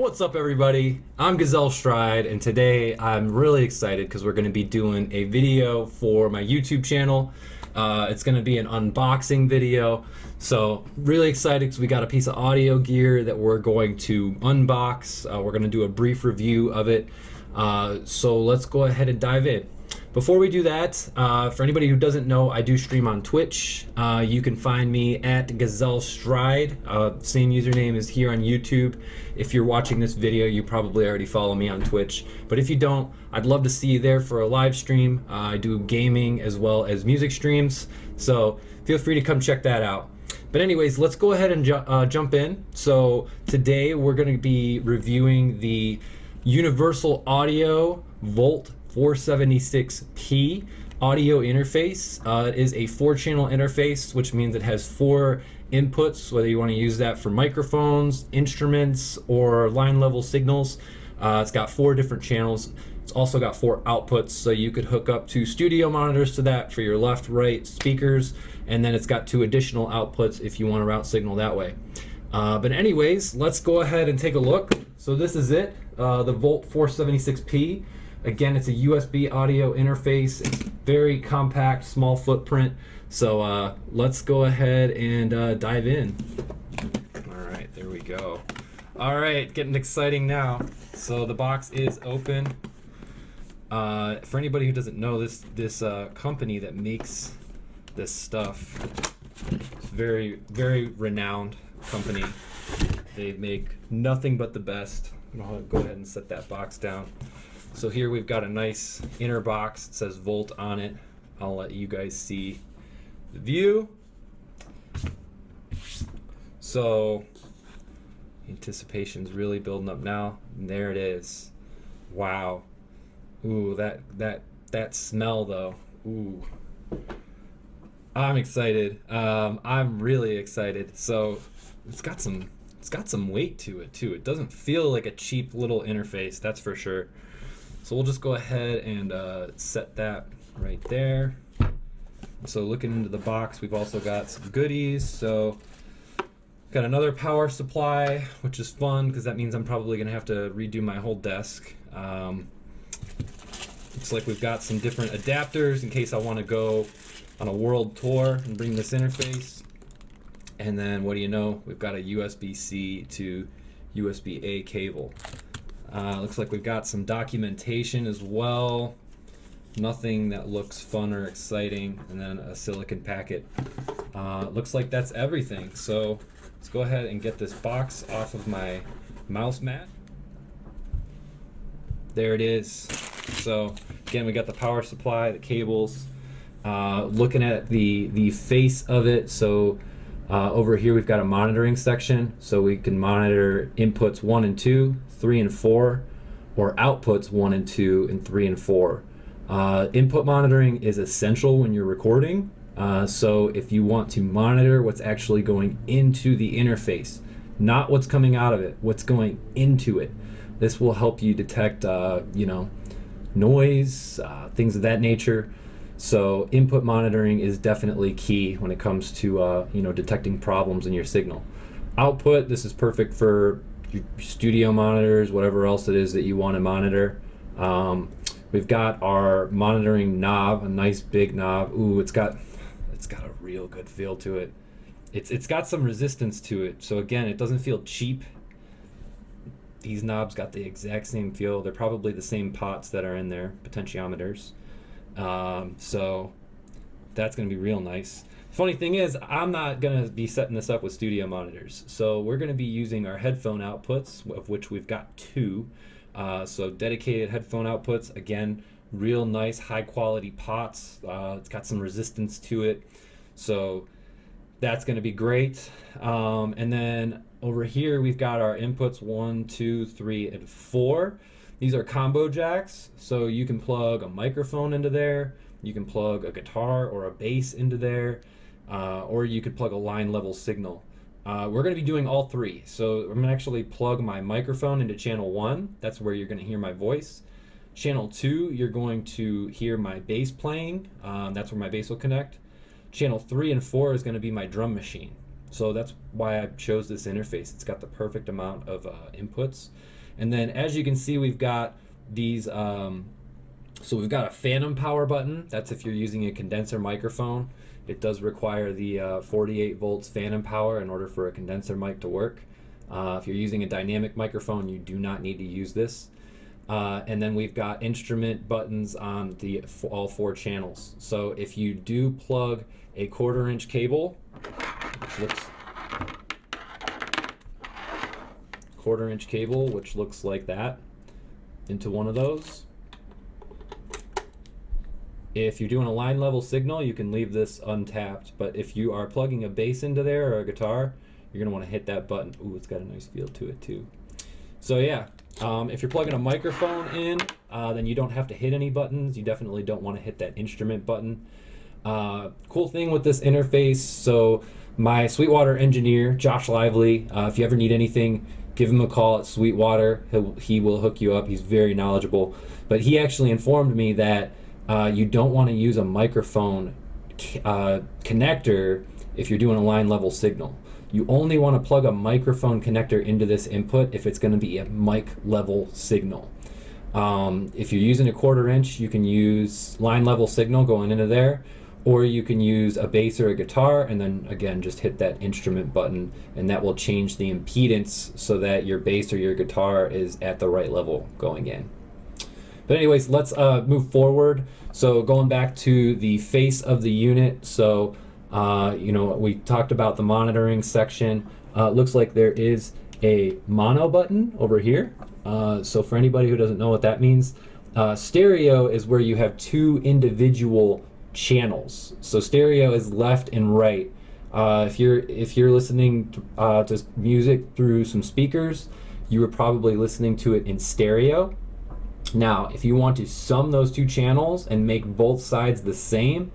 What's up, everybody? I'm GuzelStride, and today I'm really excited because we're going to be doing a video for my YouTube channel. It's going to be an unboxing video, so really excited because we got a piece of audio gear that we're going to unbox. We're going to do a brief review of it, so let's go ahead and dive in. Before we do that, for anybody who doesn't know, I do stream on Twitch. You can find me at GuzelStride. Same username is here on YouTube. If you're watching this video, you probably already follow me on Twitch. But if you don't, I'd love to see you there for a live stream. I do gaming as well as music streams, so feel free to come check that out. But anyways, let's go ahead and jump in. So today we're going to be reviewing the Universal Audio Volt 476p audio interface. It is a 4-channel interface, which means it has 4 inputs, whether you want to use that for microphones, instruments, or line level signals. It's got 4 different channels. It's also got 4 outputs, so you could hook up 2 studio monitors to that for your left, right speakers, and then it's got 2 additional outputs if you want to route signal that way. But anyways, let's go ahead and take a look. So this is it, the Volt 476p. Again, it's a USB audio interface. It's very compact, small footprint. So let's go ahead and dive in. All right, there we go. All right, getting exciting now. So the box is open. For anybody who doesn't know, this company that makes this stuff, it's very, very renowned company. They make nothing but the best. I'm gonna go ahead and set that box down. So here we've got a nice inner box. It says Volt on it. I'll let you guys see the view. So anticipation's really building up now. And there it is. Wow. Ooh, that smell though. Ooh. I'm excited. I'm really excited. So it's got some weight to it too. It doesn't feel like a cheap little interface, that's for sure. So we'll just go ahead and set that right there. So looking into the box, we've also got some goodies. So got another power supply, which is fun because that means I'm probably gonna have to redo my whole desk. Looks like we've got some different adapters in case I want to go on a world tour and bring this interface. And then what do you know, we've got a USB-C to USB-A cable. Looks like we've got some documentation as well. Nothing that looks fun or exciting. And then a silicon packet. Looks like that's everything. So let's go ahead and get this box off of my mouse mat. There it is. So again, we got the power supply, the cables. Looking at the face of it. So over here we've got a monitoring section, so we can monitor inputs 1 and 2, 3 and 4, or outputs 1 and 2, and 3 and 4. Input monitoring is essential when you're recording, so if you want to monitor what's actually going into the interface, not what's coming out of it, what's going into it, this will help you detect noise, things of that nature. So input monitoring is definitely key when it comes to detecting problems in your signal. Output, this is perfect for your studio monitors, whatever else it is that you want to monitor. We've got our monitoring knob, a nice big knob. Ooh, it's got a real good feel to it. It's got some resistance to it. So again, it doesn't feel cheap. These knobs got the exact same feel. They're probably the same pots that are in there, potentiometers. So that's going to be real nice. Funny thing is, I'm not going to be setting this up with studio monitors. So we're going to be using our headphone outputs, of which we've got 2. So dedicated headphone outputs, again, real nice high quality pots. It's got some resistance to it. So that's going to be great. And then over here, we've got our inputs 1, 2, 3, and 4. These are combo jacks, so you can plug a microphone into there, you can plug a guitar or a bass into there, or you could plug a line level signal. We're going to be doing all 3. So I'm going to actually plug my microphone into channel 1. That's where you're going to hear my voice. Channel 2, you're going to hear my bass playing. That's where my bass will connect. Channel 3 and 4 is going to be my drum machine. So that's why I chose this interface. It's got the perfect amount of inputs. And then as you can see, we've got these, so we've got a phantom power button. That's if you're using a condenser microphone. It does require the 48 volts phantom power in order for a condenser mic to work. If you're using a dynamic microphone, you do not need to use this. And then we've got instrument buttons on all 4 channels. So if you do plug a 1/4 inch cable, which looks 1/4 inch cable, which looks like that, into one of those. If you're doing a line level signal, you can leave this untapped, but if you are plugging a bass into there or a guitar, you're gonna wanna hit that button. Ooh, it's got a nice feel to it too. So yeah, if you're plugging a microphone in, then you don't have to hit any buttons. You definitely don't wanna hit that instrument button. Cool thing with this interface, so my Sweetwater engineer, Josh Lively, if you ever need anything, give him a call at Sweetwater. He will hook you up. He's very knowledgeable. But he actually informed me that you don't want to use a microphone connector if you're doing a line level signal. You only want to plug a microphone connector into this input if it's going to be a mic level signal. If you're using a 1/4 inch, you can use line level signal going into there, or you can use a bass or a guitar and then again just hit that instrument button, and that will change the impedance so that your bass or your guitar is at the right level going in. But anyways, let's move forward. So going back to the face of the unit, so you know, we talked about the monitoring section. Looks like there is a mono button over here. So for anybody who doesn't know what that means, stereo is where you have 2 individual channels. So stereo is left and right. If you're listening to music through some speakers, you were probably listening to it in stereo. Now, if you want to sum those 2 channels and make both sides the same,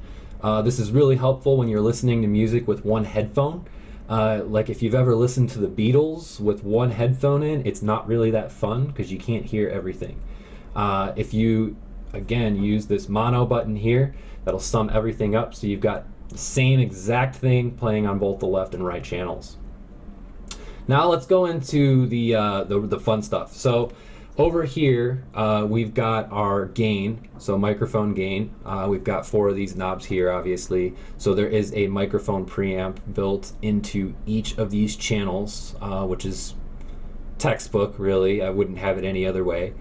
this is really helpful when you're listening to music with one headphone. Like if you've ever listened to the Beatles with one headphone in, it's not really that fun because you can't hear everything. If you, again, use this mono button here, that'll sum everything up so you've got the same exact thing playing on both the left and right channels. Now let's go into the fun stuff. So over here, we've got our gain, so microphone gain. We've got 4 of these knobs here, obviously. So there is a microphone preamp built into each of these channels, which is textbook, really. I wouldn't have it any other way.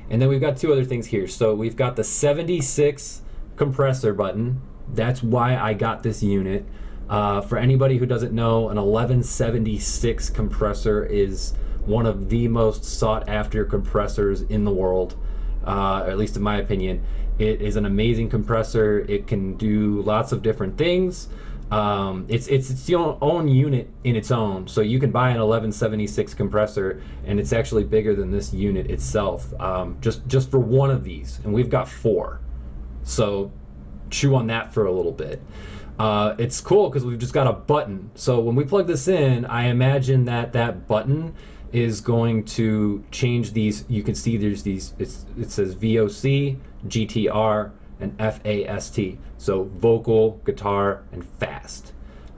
And then we've got 2 other things here. So we've got the 76 compressor button. That's why I got this unit. For anybody who doesn't know, an 1176 compressor is one of the most sought after compressors in the world, or at least in my opinion. It is an amazing compressor. It can do lots of different things. It's its own unit in its own. So you can buy an 1176 compressor and it's actually bigger than this unit itself, just for one of these. And we've got 4. So chew on that for a little bit. It's cool because we've just got a button. So when we plug this in, I imagine that button is going to change these. You can see there's these, it says VOC, GTR, and FAST. So vocal, guitar, and fast.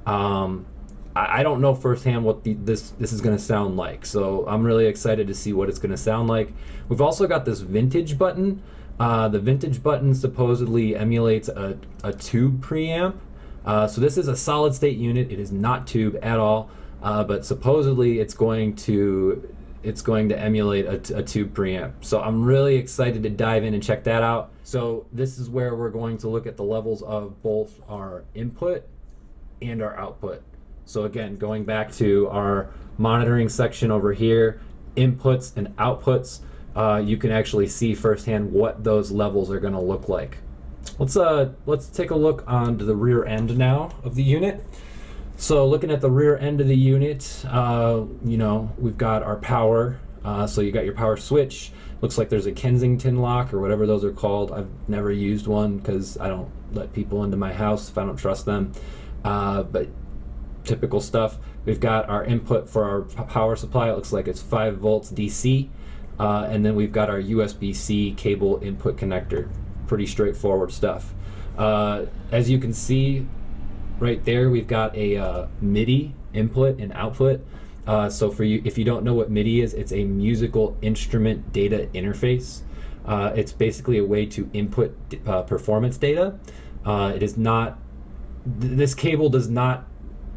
I don't know firsthand what this is going to sound like, so I'm really excited to see what it's going to sound like. We've also got this vintage button. The vintage button supposedly emulates a tube preamp. So this is a solid state unit. It is not tube at all. But supposedly it's going to emulate a tube preamp. So I'm really excited to dive in and check that out. So this is where we're going to look at the levels of both our input and our output. So again, going back to our monitoring section over here, inputs and outputs, you can actually see firsthand what those levels are going to look like. Let's take a look onto the rear end now of the unit. So looking at the rear end of the unit, you know, we've got our power. So you got your power switch. Looks like there's a Kensington lock or whatever those are called. I've never used one because I don't let people into my house if I don't trust them. But typical stuff. We've got our input for our power supply. It looks like it's 5 volts DC. And then we've got our USB-C cable input connector. Pretty straightforward stuff. As you can see, right there we've got a MIDI input and output. So for you, if you don't know what MIDI is, it's a musical instrument data interface. It's basically a way to input performance data. It is not, this cable does not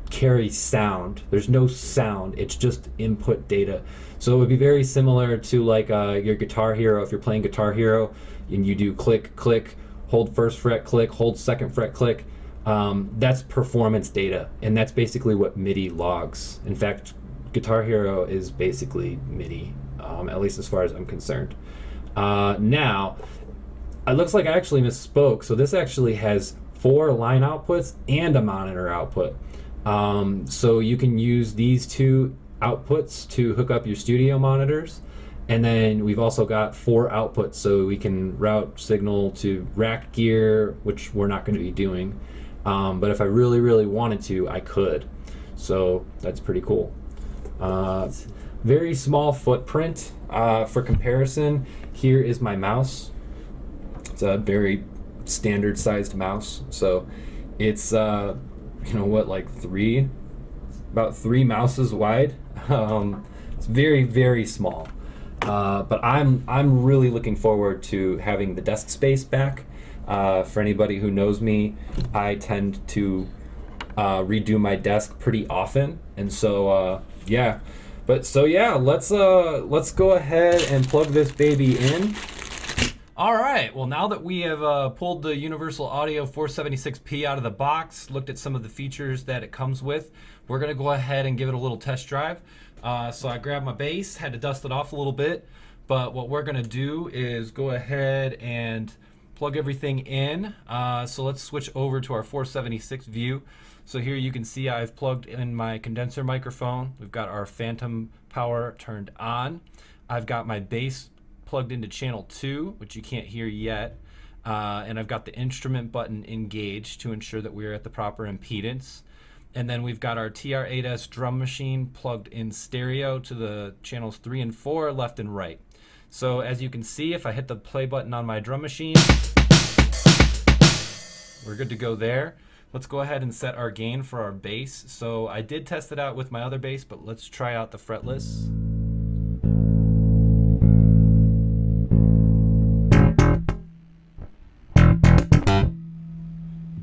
carry sound. There's no sound. It's just input data. So it would be very similar to like your Guitar Hero. If you're playing Guitar Hero and you do click, click, hold first fret, click, hold second fret, click. That's performance data, and that's basically what MIDI logs. In fact, Guitar Hero is basically MIDI, at least as far as I'm concerned. Now, it looks like I actually misspoke. So this actually has 4 line outputs and a monitor output. So you can use these 2 outputs to hook up your studio monitors. And then we've also got 4 outputs, so we can route signal to rack gear, which we're not going to be doing. But if I really, really wanted to, I could. So that's pretty cool. Very small footprint. For comparison, here is my mouse. It's a very standard sized mouse. So it's, you know what, like about 3 mouses wide. It's very, very small. But I'm really looking forward to having the desk space back. For anybody who knows me, I tend to redo my desk pretty often, and so yeah. But so yeah, let's go ahead and plug this baby in. All right, well, now that we have pulled the Universal Audio 476p out of the box, looked at some of the features that it comes with, we're gonna go ahead and give it a little test drive. So I grabbed my bass, had to dust it off a little bit, but what we're gonna do is go ahead and plug everything in. So let's switch over to our 476 view. So here you can see I've plugged in my condenser microphone. We've got our phantom power turned on. I've got my bass plugged into channel 2, which you can't hear yet. And I've got the instrument button engaged to ensure that we're at the proper impedance. And then we've got our TR-8S drum machine plugged in stereo to the channels 3 and 4, left and right. So as you can see, if I hit the play button on my drum machine, we're good to go there. Let's go ahead and set our gain for our bass. So I did test it out with my other bass, but let's try out the fretless.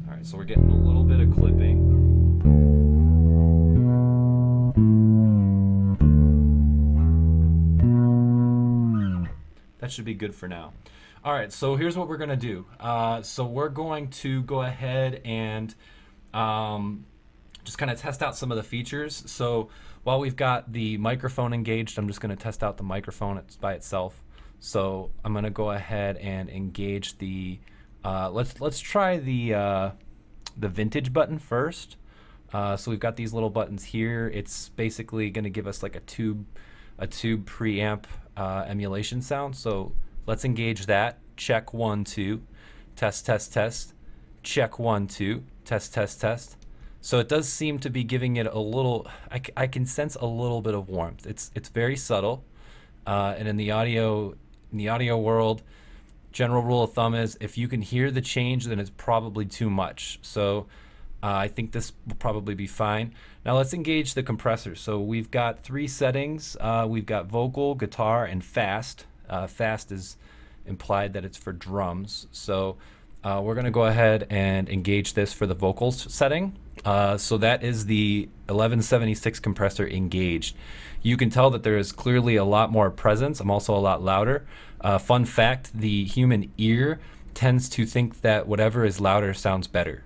All right, so we're getting a little bit of clipping. That should be good for now. All right, so here's what we're gonna do. So we're going to go ahead and just kind of test out some of the features. So while we've got the microphone engaged, I'm just gonna test out the microphone by itself. So I'm gonna go ahead and engage the, let's try the vintage button first. So we've got these little buttons here. It's basically gonna give us like a tube preamp emulation sound. So let's engage that. Check 1 2, test test test. Check 1 2, test test test. So it does seem to be giving it a little. I can sense a little bit of warmth. It's very subtle, and in the audio world, general rule of thumb is if you can hear the change, then it's probably too much. So I think this will probably be fine. Now let's engage the compressor. So we've got 3 settings. We've got vocal, guitar, and fast. Fast is implied that it's for drums. So we're gonna go ahead and engage this for the vocals setting. So that is the 1176 compressor engaged. You can tell that there is clearly a lot more presence. I'm also a lot louder. Fun fact, the human ear tends to think that whatever is louder sounds better.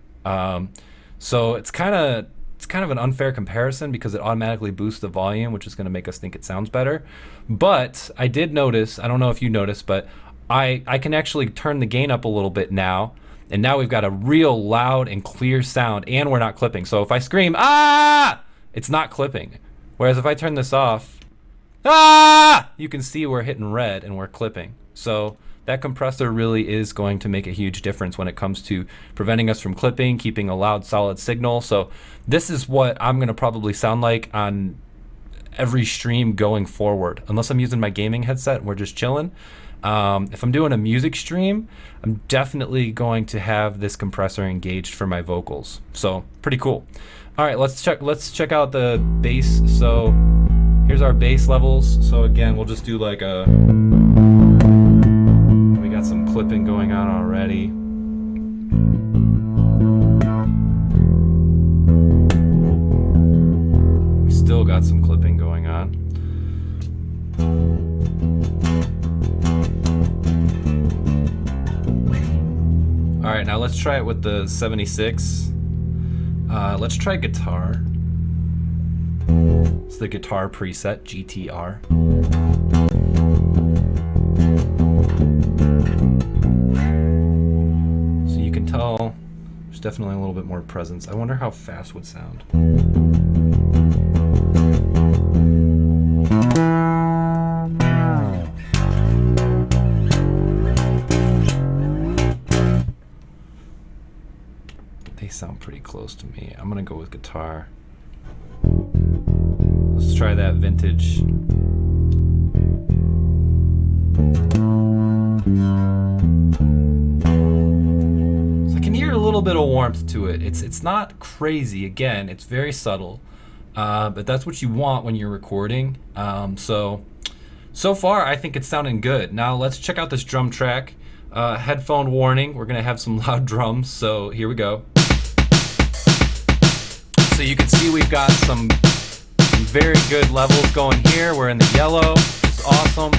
So it's kind of an unfair comparison because it automatically boosts the volume, which is going to make us think it sounds better. But I did notice, I don't know if you noticed, but I can actually turn the gain up a little bit now, and now we've got a real loud and clear sound, and we're not clipping. So if I scream, ah, it's not clipping. Whereas if I turn this off, ah, you can see we're hitting red and we're clipping. So that compressor really is going to make a huge difference when it comes to preventing us from clipping, keeping a loud, solid signal. So this is what I'm gonna probably sound like on every stream going forward. Unless I'm using my gaming headset and we're just chilling, If I'm doing a music stream, I'm definitely going to have this compressor engaged for my vocals. So pretty cool. All right, let's check out the bass. So here's our bass levels. So again, we'll just do like a, we got some clipping going on already. We still got some clipping going on. All right, now let's try it with the 76. Let's try guitar. It's the guitar preset, GTR. So you can tell there's definitely a little bit more presence. I wonder how fast would sound. They sound pretty close to me. I'm gonna go with guitar. Let's try that vintage. So I can hear a little bit of warmth to it. It's not crazy. Again, it's very subtle, but that's what you want when you're recording. So far, I think it's sounding good. Now let's check out this drum track. Headphone warning. We're gonna have some loud drums. So here we go. So you can see we've got some very good levels going here. We're in the yellow, it's awesome.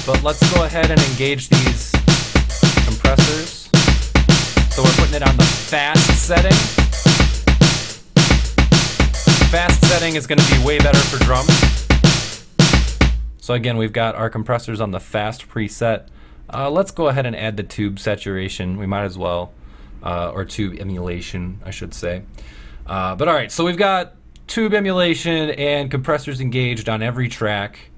But let's go ahead and engage these compressors. So we're putting it on the fast setting. Fast setting is going to be way better for drums. So again, we've got our compressors on the fast preset. Let's go ahead and add the tube saturation. We might as well, or tube emulation, I should say. But all right, so we've got tube emulation and compressors engaged on every track.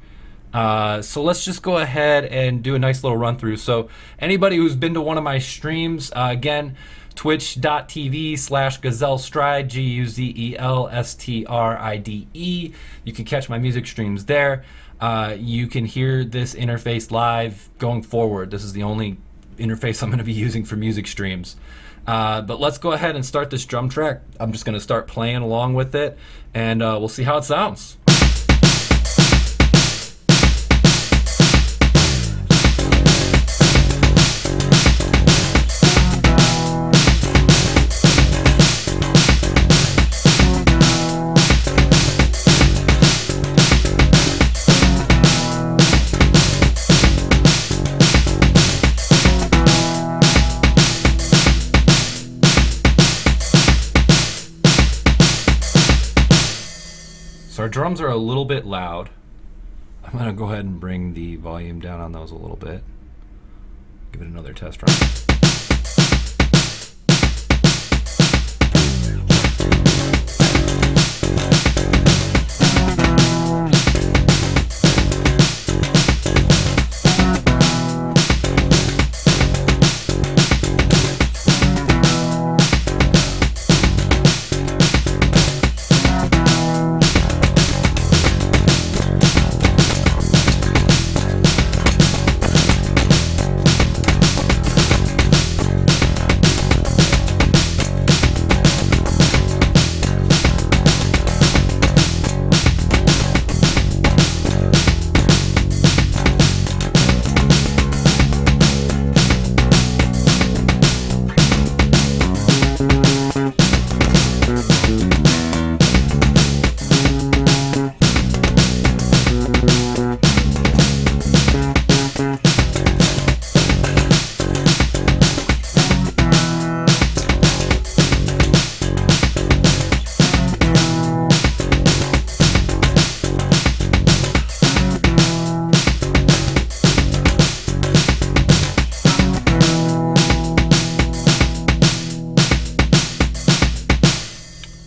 So let's just go ahead and do a nice little run through. So anybody who's been to one of my streams, again, twitch.tv/GuzelStride, GuzelStride. You can catch my music streams there. You can hear this interface live going forward. This is the only interface I'm going to be using for music streams. But let's go ahead and start this drum track. I'm just going to start playing along with it, and we'll see how it sounds. So our drums are a little bit loud. I'm gonna go ahead and bring the volume down on those a little bit. Give it another test run.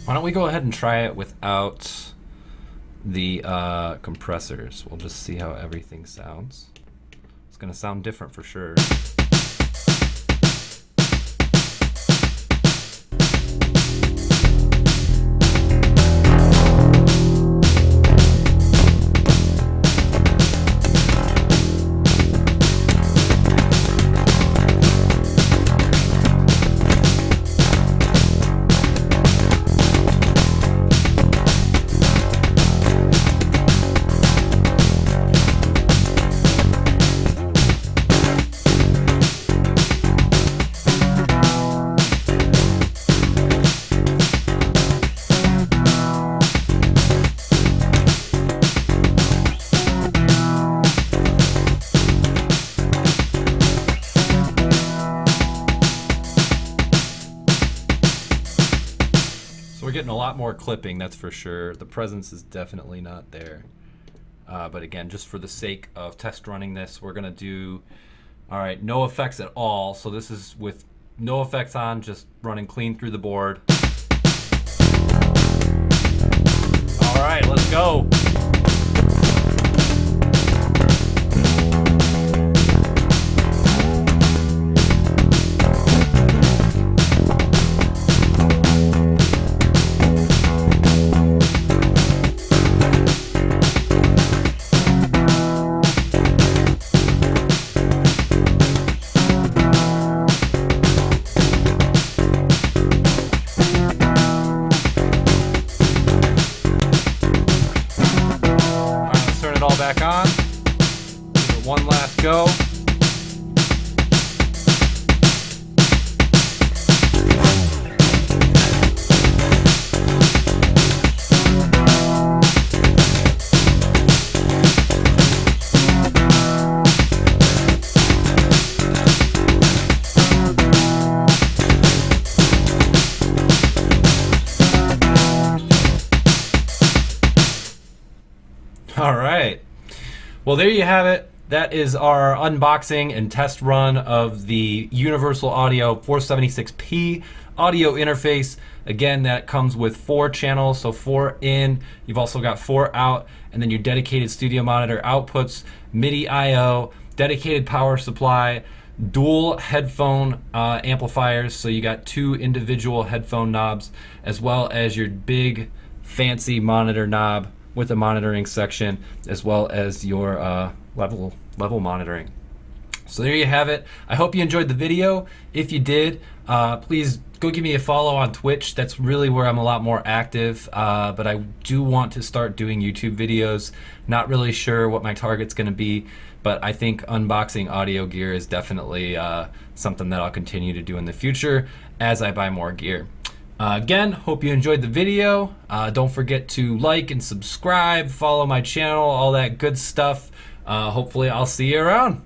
Why don't we go ahead and try it without the compressors? We'll just see how everything sounds. It's gonna sound different for sure. lot more clipping, that's for sure. The presence is definitely not there. But again, just for the sake of test running this, we're gonna do, all right, no effects at all. So this is with no effects on, just running clean through the board. All right, let's go. All back on. Give it one last go. All right. Well, there you have it. That is our unboxing and test run of the Universal Audio 476p audio interface. Again, that comes with 4 channels, so 4 in. You've also got 4 out, and then your dedicated studio monitor outputs, MIDI I/O, dedicated power supply, dual headphone amplifiers, so you got 2 individual headphone knobs, as well as your big fancy monitor knob with a monitoring section, as well as your level monitoring. So there you have it. I hope you enjoyed the video. If you did, please go give me a follow on Twitch. That's really where I'm a lot more active, but I do want to start doing YouTube videos. Not really sure what my target's gonna be, but I think unboxing audio gear is definitely something that I'll continue to do in the future as I buy more gear. Again, hope you enjoyed the video. Don't forget to like and subscribe, follow my channel, all that good stuff. Hopefully I'll see you around.